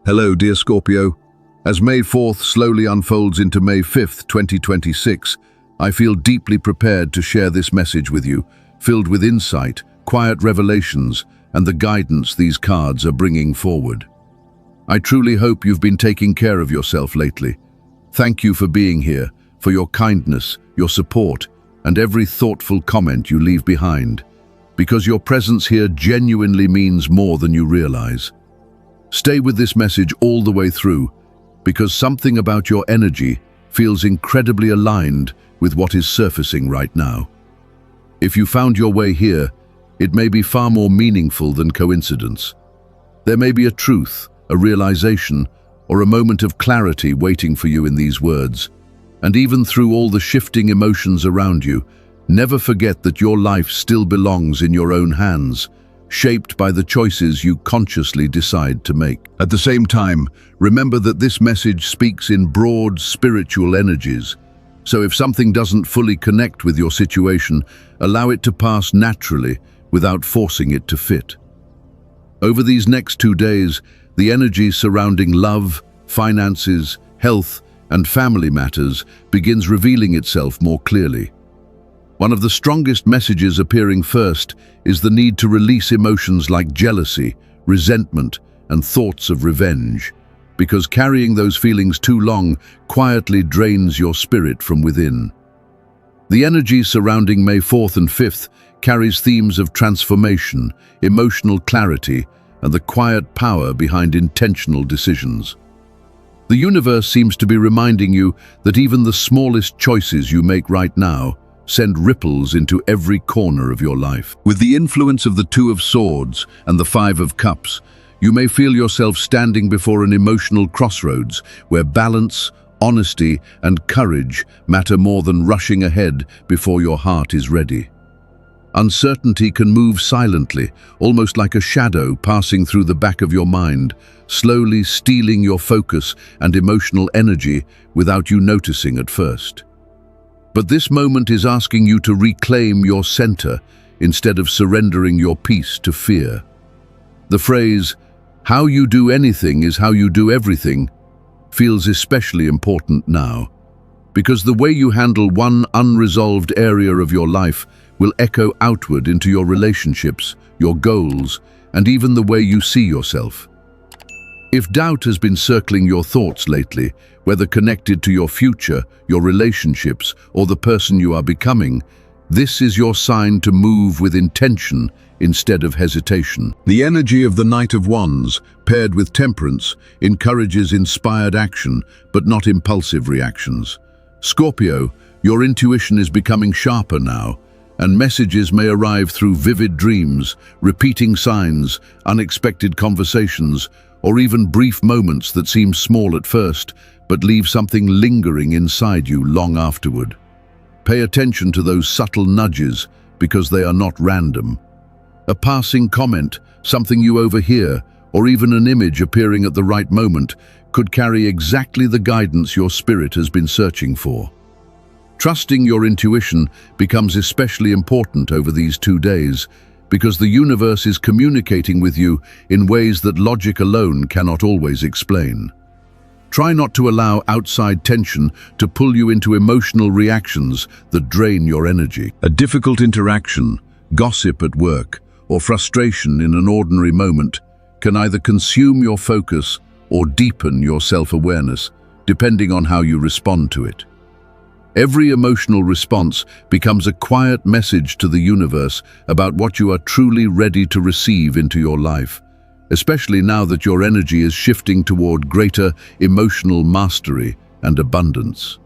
Hello, dear Scorpio. As May 4th slowly unfolds into May 5th, 2026, I feel deeply prepared to share this message with you, filled with insight, quiet revelations, and the guidance these cards are bringing forward. I truly hope you've been taking care of yourself lately. Thank you for being here, for your kindness, your support, and every thoughtful comment you leave behind, because your presence here genuinely means more than you realize. Stay with this message all the way through, because something about your energy feels incredibly aligned with what is surfacing right now. If you found your way here, it may be far more meaningful than coincidence. There may be a truth, a realization, or a moment of clarity waiting for you in these words. And even through all the shifting emotions around you, never forget that your life still belongs in your own hands, shaped by the choices you consciously decide to make. At the same time, remember that this message speaks in broad spiritual energies. So if something doesn't fully connect with your situation, allow it to pass naturally without forcing it to fit. Over these next 2 days, the energy surrounding love, finances, health, and family matters begins revealing itself more clearly. One of the strongest messages appearing first is the need to release emotions like jealousy, resentment, and thoughts of revenge, because carrying those feelings too long quietly drains your spirit from within. The energy surrounding May 4th and 5th carries themes of transformation, emotional clarity, and the quiet power behind intentional decisions. The universe seems to be reminding you that even the smallest choices you make right now send ripples into every corner of your life. With the influence of the Two of Swords and the Five of Cups, you may feel yourself standing before an emotional crossroads where balance, honesty, and courage matter more than rushing ahead before your heart is ready. Uncertainty can move silently, almost like a shadow passing through the back of your mind, slowly stealing your focus and emotional energy without you noticing at first. But this moment is asking you to reclaim your center instead of surrendering your peace to fear. The phrase, "How you do anything is how you do everything," feels especially important now, because the way you handle one unresolved area of your life will echo outward into your relationships, your goals, and even the way you see yourself. If doubt has been circling your thoughts lately, whether connected to your future, your relationships, or the person you are becoming, this is your sign to move with intention instead of hesitation. The energy of the Knight of Wands, paired with Temperance, encourages inspired action, but not impulsive reactions. Scorpio, your intuition is becoming sharper now, and messages may arrive through vivid dreams, repeating signs, unexpected conversations, or even brief moments that seem small at first, but leave something lingering inside you long afterward. Pay attention to those subtle nudges, because they are not random. A passing comment, something you overhear, or even an image appearing at the right moment could carry exactly the guidance your spirit has been searching for. Trusting your intuition becomes especially important over these 2 days, because the universe is communicating with you in ways that logic alone cannot always explain. Try not to allow outside tension to pull you into emotional reactions that drain your energy. A difficult interaction, gossip at work, or frustration in an ordinary moment can either consume your focus or deepen your self-awareness, depending on how you respond to it. Every emotional response becomes a quiet message to the universe about what you are truly ready to receive into your life, especially now that your energy is shifting toward greater emotional mastery and abundance.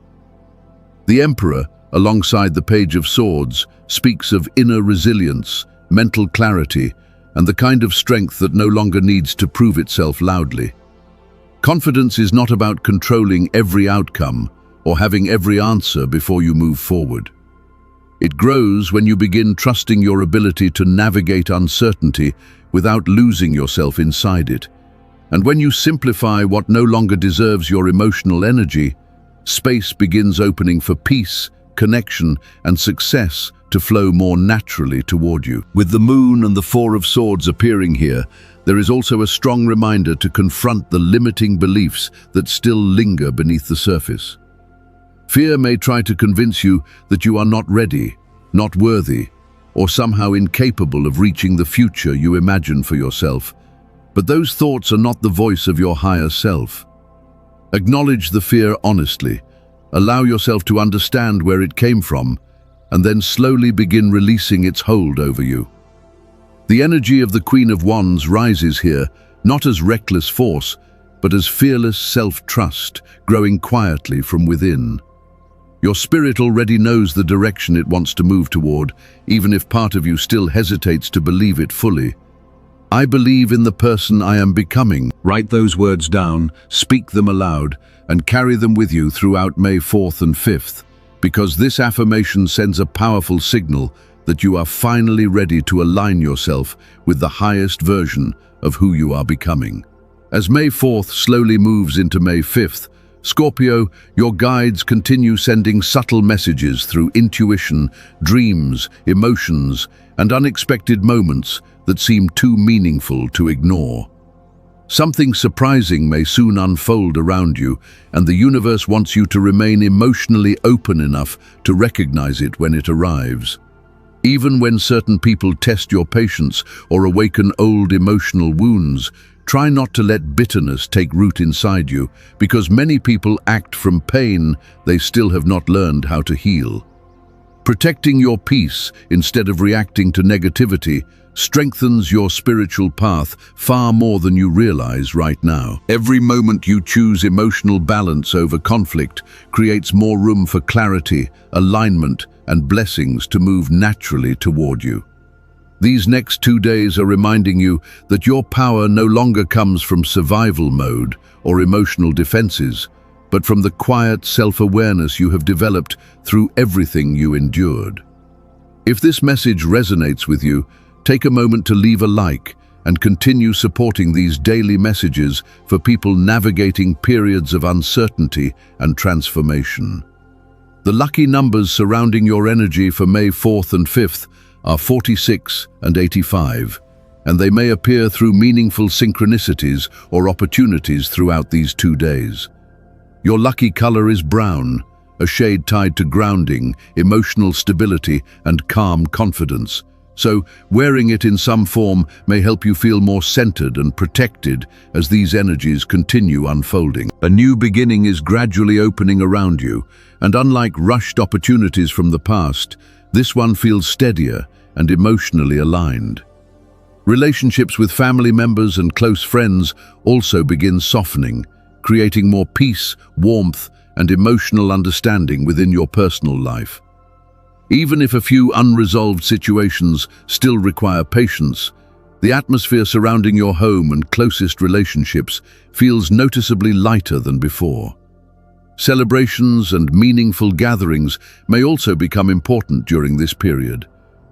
The Emperor, alongside the Page of Swords, speaks of inner resilience, mental clarity, and the kind of strength that no longer needs to prove itself loudly. Confidence is not about controlling every outcome or having every answer before you move forward. It grows when you begin trusting your ability to navigate uncertainty without losing yourself inside it. And when you simplify what no longer deserves your emotional energy, space begins opening for peace, connection, and success to flow more naturally toward you. With the Moon and the Four of Swords appearing here, there is also a strong reminder to confront the limiting beliefs that still linger beneath the surface. Fear may try to convince you that you are not ready, not worthy, or somehow incapable of reaching the future you imagine for yourself. But those thoughts are not the voice of your higher self. Acknowledge the fear honestly, allow yourself to understand where it came from, and then slowly begin releasing its hold over you. The energy of the Queen of Wands rises here, not as reckless force, but as fearless self-trust, growing quietly from within. Your spirit already knows the direction it wants to move toward, even if part of you still hesitates to believe it fully. I believe in the person I am becoming. Write those words down, speak them aloud, and carry them with you throughout May 4th and 5th, because this affirmation sends a powerful signal that you are finally ready to align yourself with the highest version of who you are becoming. As May 4th slowly moves into May 5th, Scorpio, your guides continue sending subtle messages through intuition, dreams, emotions, and unexpected moments that seem too meaningful to ignore. Something surprising may soon unfold around you, and the universe wants you to remain emotionally open enough to recognize it when it arrives. Even when certain people test your patience or awaken old emotional wounds, try not to let bitterness take root inside you, because many people act from pain they still have not learned how to heal. Protecting your peace instead of reacting to negativity strengthens your spiritual path far more than you realize right now. Every moment you choose emotional balance over conflict creates more room for clarity, alignment, and blessings to move naturally toward you. These next 2 days are reminding you that your power no longer comes from survival mode or emotional defenses, but from the quiet self-awareness you have developed through everything you endured. If this message resonates with you, take a moment to leave a like and continue supporting these daily messages for people navigating periods of uncertainty and transformation. The lucky numbers surrounding your energy for May 4th and 5th are 46 and 85, and they may appear through meaningful synchronicities or opportunities throughout these 2 days. Your lucky color is brown, a shade tied to grounding, emotional stability, and calm confidence. So, wearing it in some form may help you feel more centered and protected as these energies continue unfolding. A new beginning is gradually opening around you, and unlike rushed opportunities from the past, this one feels steadier and emotionally aligned. Relationships with family members and close friends also begin softening, creating more peace, warmth, and emotional understanding within your personal life. Even if a few unresolved situations still require patience, the atmosphere surrounding your home and closest relationships feels noticeably lighter than before. Celebrations and meaningful gatherings may also become important during this period.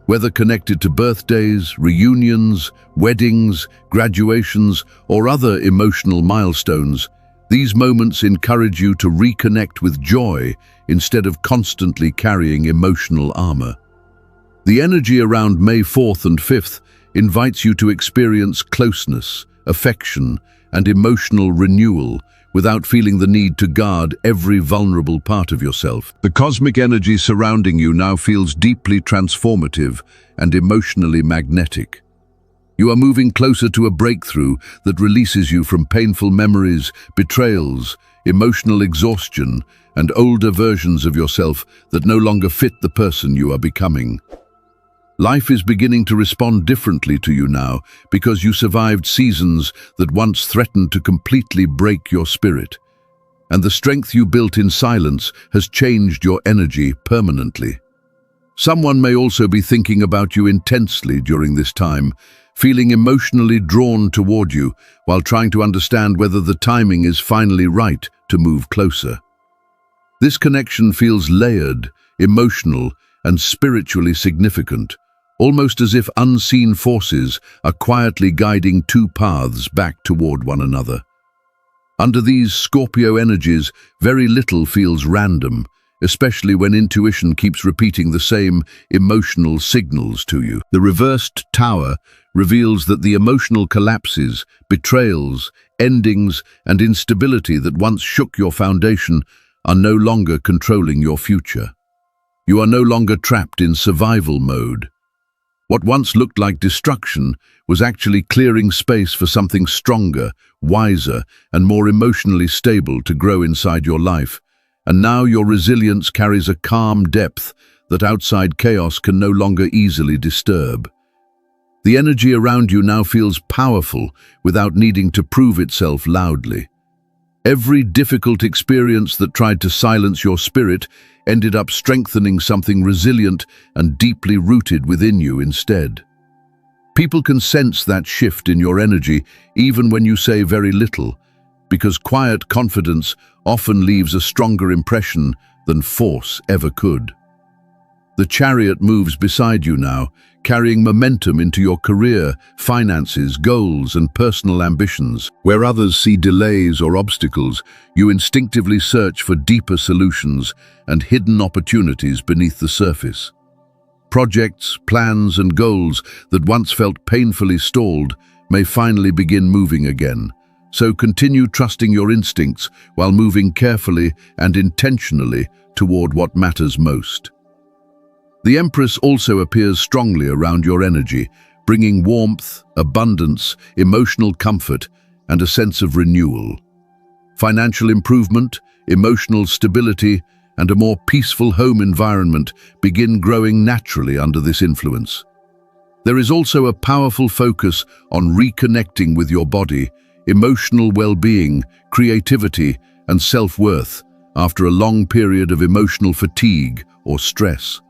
Whether connected to birthdays, reunions, weddings, graduations, or other emotional milestones, these moments encourage you to reconnect with joy instead of constantly carrying emotional armor. The energy around May 4th and 5th invites you to experience closeness, affection, and emotional renewal without feeling the need to guard every vulnerable part of yourself. The cosmic energy surrounding you now feels deeply transformative and emotionally magnetic. You are moving closer to a breakthrough that releases you from painful memories, betrayals, emotional exhaustion, and older versions of yourself that no longer fit the person you are becoming. Life is beginning to respond differently to you now because you survived seasons that once threatened to completely break your spirit. And the strength you built in silence has changed your energy permanently. Someone may also be thinking about you intensely during this time, feeling emotionally drawn toward you while trying to understand whether the timing is finally right to move closer. This connection feels layered, emotional, and spiritually significant, almost as if unseen forces are quietly guiding two paths back toward one another. Under these Scorpio energies, very little feels random, especially when intuition keeps repeating the same emotional signals to you. The reversed tower reveals that the emotional collapses, betrayals, endings, and instability that once shook your foundation are no longer controlling your future. You are no longer trapped in survival mode. What once looked like destruction was actually clearing space for something stronger, wiser, and more emotionally stable to grow inside your life. And now your resilience carries a calm depth that outside chaos can no longer easily disturb. The energy around you now feels powerful without needing to prove itself loudly. Every difficult experience that tried to silence your spirit ended up strengthening something resilient and deeply rooted within you instead. People can sense that shift in your energy even when you say very little, because quiet confidence often leaves a stronger impression than force ever could. The chariot moves beside you now, carrying momentum into your career, finances, goals, and personal ambitions. Where others see delays or obstacles, you instinctively search for deeper solutions and hidden opportunities beneath the surface. Projects, plans, and goals that once felt painfully stalled may finally begin moving again. So continue trusting your instincts while moving carefully and intentionally toward what matters most. The Empress also appears strongly around your energy, bringing warmth, abundance, emotional comfort, and a sense of renewal. Financial improvement, emotional stability, and a more peaceful home environment begin growing naturally under this influence. There is also a powerful focus on reconnecting with your body, emotional well-being, creativity, and self-worth after a long period of emotional fatigue or stress.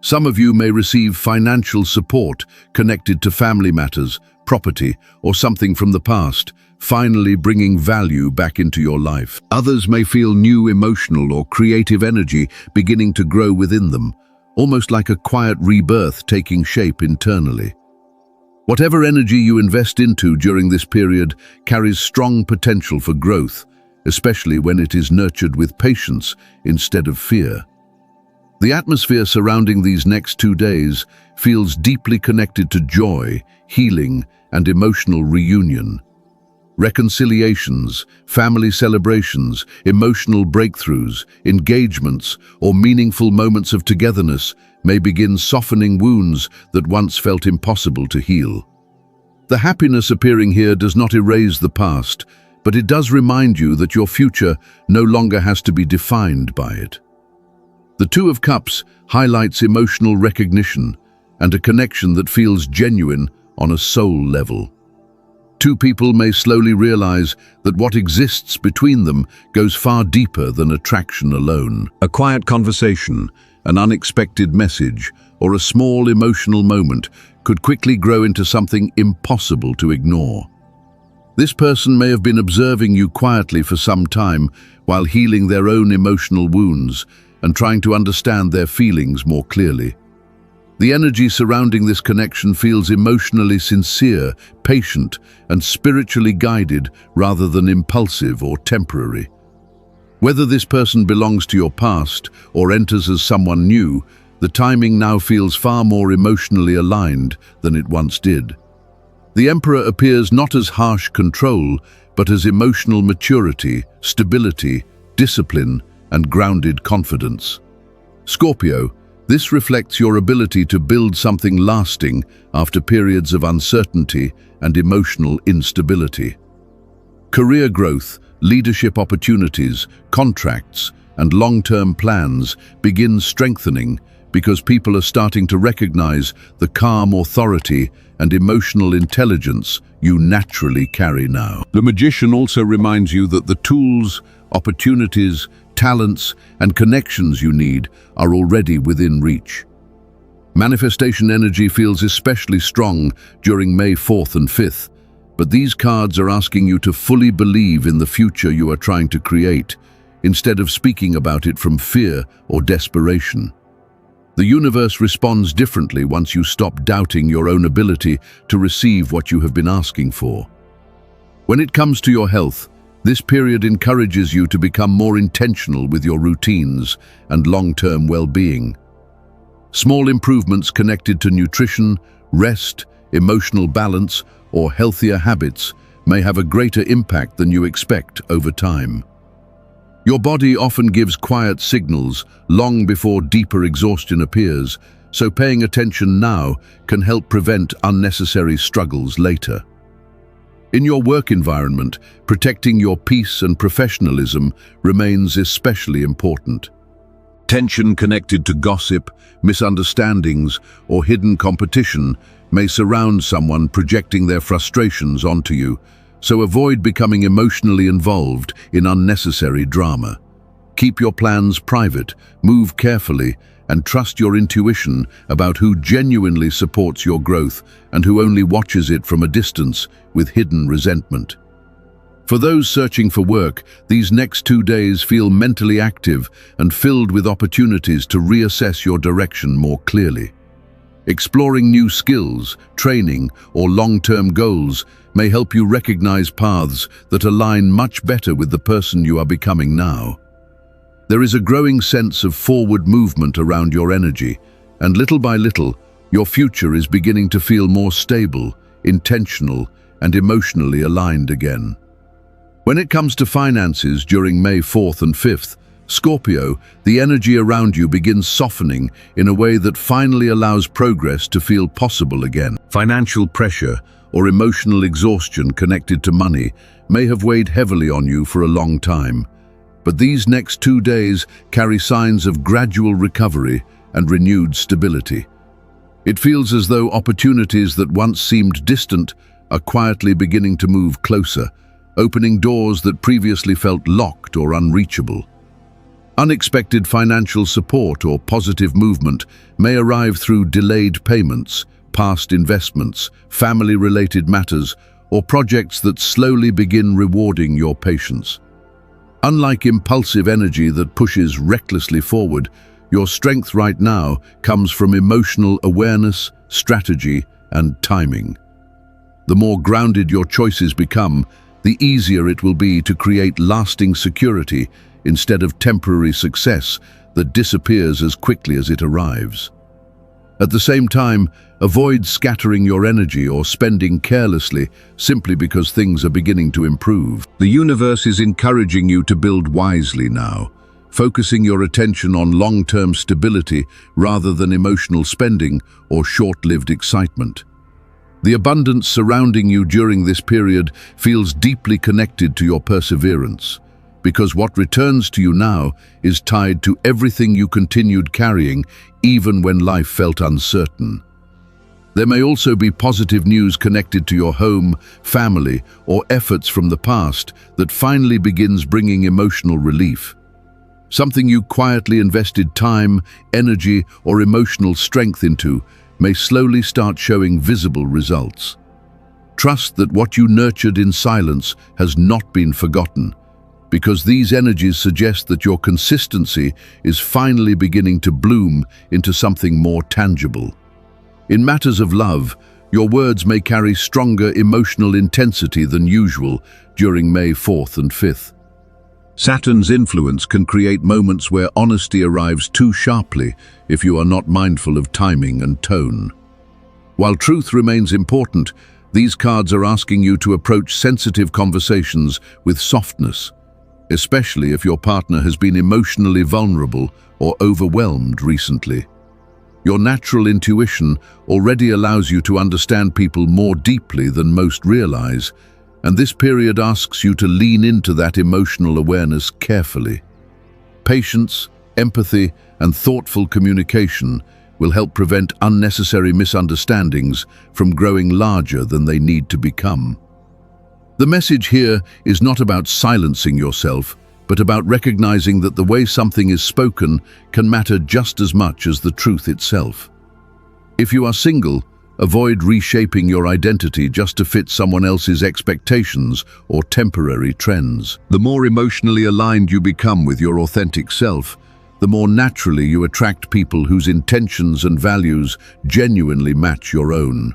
Some of you may receive financial support connected to family matters, property, or something from the past, finally bringing value back into your life. Others may feel new emotional or creative energy beginning to grow within them, almost like a quiet rebirth taking shape internally. Whatever energy you invest into during this period carries strong potential for growth, especially when it is nurtured with patience instead of fear. The atmosphere surrounding these next 2 days feels deeply connected to joy, healing, and emotional reunion. Reconciliations, family celebrations, emotional breakthroughs, engagements, or meaningful moments of togetherness may begin softening wounds that once felt impossible to heal. The happiness appearing here does not erase the past, but it does remind you that your future no longer has to be defined by it. The Two of Cups highlights emotional recognition and a connection that feels genuine on a soul level. Two people may slowly realize that what exists between them goes far deeper than attraction alone. A quiet conversation, an unexpected message, or a small emotional moment could quickly grow into something impossible to ignore. This person may have been observing you quietly for some time while healing their own emotional wounds and trying to understand their feelings more clearly. The energy surrounding this connection feels emotionally sincere, patient, and spiritually guided rather than impulsive or temporary. Whether this person belongs to your past or enters as someone new, the timing now feels far more emotionally aligned than it once did. The Emperor appears not as harsh control, but as emotional maturity, stability, discipline, and grounded confidence. Scorpio, this reflects your ability to build something lasting after periods of uncertainty and emotional instability. Career growth, leadership opportunities, contracts, and long-term plans begin strengthening because people are starting to recognize the calm authority and emotional intelligence you naturally carry now. The Magician also reminds you that the tools, opportunities, talents, and connections you need are already within reach. Manifestation energy feels especially strong during May 4th and 5th, but these cards are asking you to fully believe in the future you are trying to create, instead of speaking about it from fear or desperation. The universe responds differently once you stop doubting your own ability to receive what you have been asking for. When it comes to your health, this period encourages you to become more intentional with your routines and long-term well-being. Small improvements connected to nutrition, rest, emotional balance, or healthier habits may have a greater impact than you expect over time. Your body often gives quiet signals long before deeper exhaustion appears, so paying attention now can help prevent unnecessary struggles later. In your work environment, protecting your peace and professionalism remains especially important. Tension connected to gossip, misunderstandings, or hidden competition may surround someone projecting their frustrations onto you, so avoid becoming emotionally involved in unnecessary drama. Keep your plans private, move carefully, and trust your intuition about who genuinely supports your growth and who only watches it from a distance with hidden resentment. For those searching for work, these next 2 days feel mentally active and filled with opportunities to reassess your direction more clearly. Exploring new skills, training, or long-term goals may help you recognize paths that align much better with the person you are becoming now. There is a growing sense of forward movement around your energy, and little by little, your future is beginning to feel more stable, intentional, and emotionally aligned again. When it comes to finances during May 4th and 5th, Scorpio, the energy around you begins softening in a way that finally allows progress to feel possible again. Financial pressure or emotional exhaustion connected to money may have weighed heavily on you for a long time, but these next 2 days carry signs of gradual recovery and renewed stability. It feels as though opportunities that once seemed distant are quietly beginning to move closer, opening doors that previously felt locked or unreachable. Unexpected financial support or positive movement may arrive through delayed payments, past investments, family-related matters, or projects that slowly begin rewarding your patience. Unlike impulsive energy that pushes recklessly forward, your strength right now comes from emotional awareness, strategy, and timing. The more grounded your choices become, the easier it will be to create lasting security instead of temporary success that disappears as quickly as it arrives. At the same time, avoid scattering your energy or spending carelessly simply because things are beginning to improve. The universe is encouraging you to build wisely now, focusing your attention on long-term stability rather than emotional spending or short-lived excitement. The abundance surrounding you during this period feels deeply connected to your perseverance, because what returns to you now is tied to everything you continued carrying even when life felt uncertain. There may also be positive news connected to your home, family, or efforts from the past that finally begins bringing emotional relief. Something you quietly invested time, energy, or emotional strength into may slowly start showing visible results. Trust that what you nurtured in silence has not been forgotten, because these energies suggest that your consistency is finally beginning to bloom into something more tangible. In matters of love, your words may carry stronger emotional intensity than usual during May 4th and 5th. Saturn's influence can create moments where honesty arrives too sharply if you are not mindful of timing and tone. While truth remains important, these cards are asking you to approach sensitive conversations with softness, especially if your partner has been emotionally vulnerable or overwhelmed recently. Your natural intuition already allows you to understand people more deeply than most realize, and this period asks you to lean into that emotional awareness carefully. Patience, empathy, and thoughtful communication will help prevent unnecessary misunderstandings from growing larger than they need to become. The message here is not about silencing yourself, but about recognizing that the way something is spoken can matter just as much as the truth itself. If you are single, avoid reshaping your identity just to fit someone else's expectations or temporary trends. The more emotionally aligned you become with your authentic self, the more naturally you attract people whose intentions and values genuinely match your own.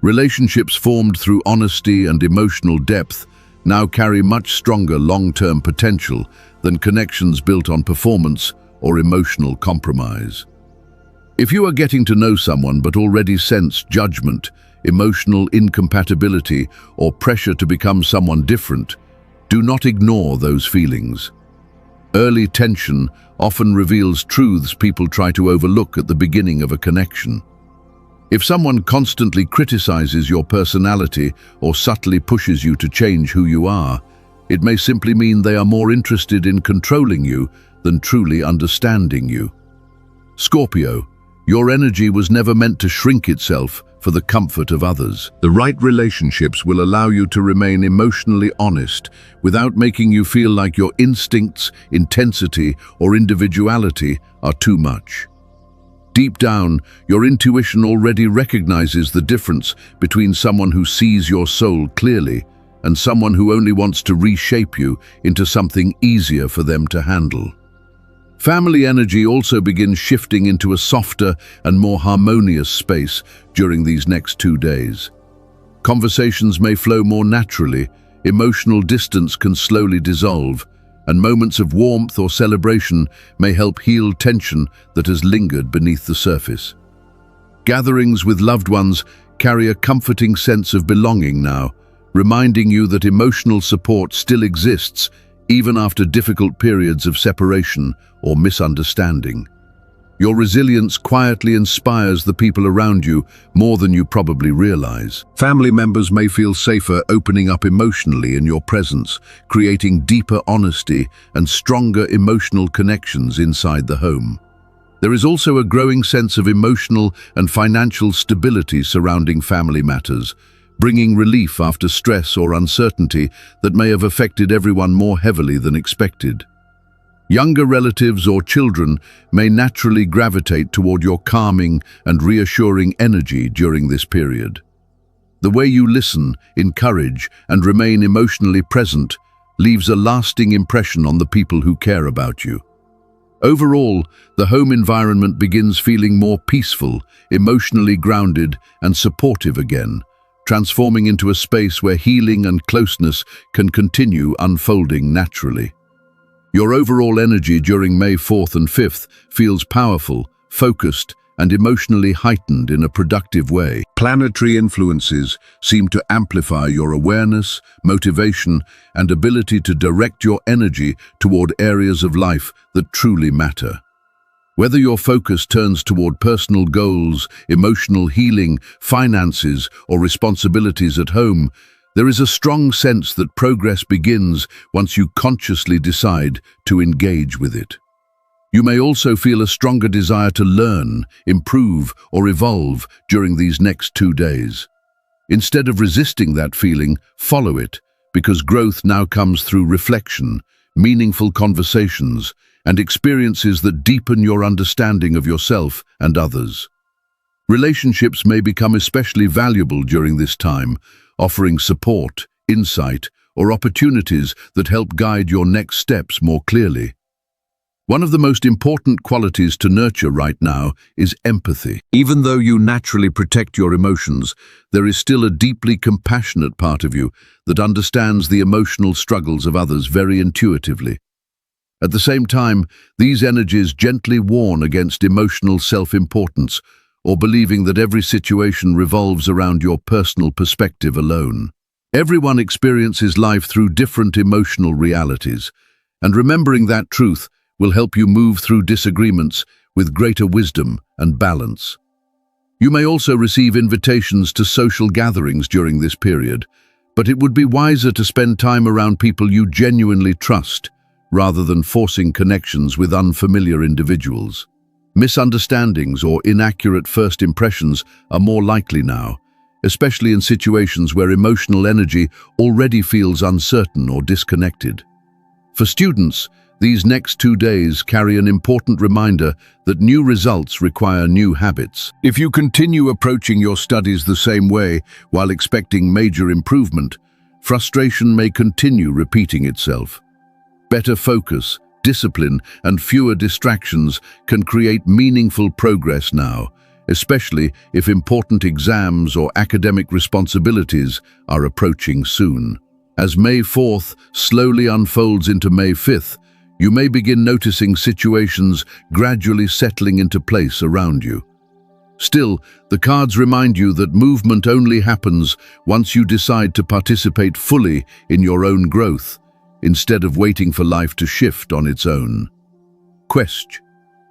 Relationships formed through honesty and emotional depth now carry much stronger long-term potential than connections built on performance or emotional compromise. If you are getting to know someone but already sense judgment, emotional incompatibility, or pressure to become someone different, do not ignore those feelings. Early tension often reveals truths people try to overlook at the beginning of a connection. If someone constantly criticizes your personality or subtly pushes you to change who you are, it may simply mean they are more interested in controlling you than truly understanding you. Scorpio, your energy was never meant to shrink itself for the comfort of others. The right relationships will allow you to remain emotionally honest without making you feel like your instincts, intensity, or individuality are too much. Deep down, your intuition already recognizes the difference between someone who sees your soul clearly and someone who only wants to reshape you into something easier for them to handle. Family energy also begins shifting into a softer and more harmonious space during these next 2 days. Conversations may flow more naturally, emotional distance can slowly dissolve, and moments of warmth or celebration may help heal tension that has lingered beneath the surface. Gatherings with loved ones carry a comforting sense of belonging now, reminding you that emotional support still exists even after difficult periods of separation or misunderstanding. Your resilience quietly inspires the people around you more than you probably realize. Family members may feel safer opening up emotionally in your presence, creating deeper honesty and stronger emotional connections inside the home. There is also a growing sense of emotional and financial stability surrounding family matters, bringing relief after stress or uncertainty that may have affected everyone more heavily than expected. Younger relatives or children may naturally gravitate toward your calming and reassuring energy during this period. The way you listen, encourage, and remain emotionally present leaves a lasting impression on the people who care about you. Overall, the home environment begins feeling more peaceful, emotionally grounded, and supportive again, transforming into a space where healing and closeness can continue unfolding naturally. Your overall energy during May 4th and 5th feels powerful, focused, and emotionally heightened in a productive way. Planetary influences seem to amplify your awareness, motivation, and ability to direct your energy toward areas of life that truly matter. Whether your focus turns toward personal goals, emotional healing, finances, or responsibilities at home, there is a strong sense that progress begins once you consciously decide to engage with it. You may also feel a stronger desire to learn, improve, or evolve during these next 2 days. Instead of resisting that feeling, follow it, because growth now comes through reflection, meaningful conversations, and experiences that deepen your understanding of yourself and others. Relationships may become especially valuable during this time, offering support, insight, or opportunities that help guide your next steps more clearly. One of the most important qualities to nurture right now is empathy. Even though you naturally protect your emotions, there is still a deeply compassionate part of you that understands the emotional struggles of others very intuitively. At the same time, these energies gently warn against emotional self-importance or believing that every situation revolves around your personal perspective alone. Everyone experiences life through different emotional realities, and remembering that truth will help you move through disagreements with greater wisdom and balance. You may also receive invitations to social gatherings during this period, but it would be wiser to spend time around people you genuinely trust, rather than forcing connections with unfamiliar individuals. Misunderstandings or inaccurate first impressions are more likely now, especially in situations where emotional energy already feels uncertain or disconnected. For students, these next 2 days carry an important reminder that new results require new habits. If you continue approaching your studies the same way while expecting major improvement, frustration may continue repeating itself. Better focus, discipline, and fewer distractions can create meaningful progress now, especially if important exams or academic responsibilities are approaching soon. As May 4th slowly unfolds into May 5th, you may begin noticing situations gradually settling into place around you. Still, the cards remind you that movement only happens once you decide to participate fully in your own growth, instead of waiting for life to shift on its own. Question: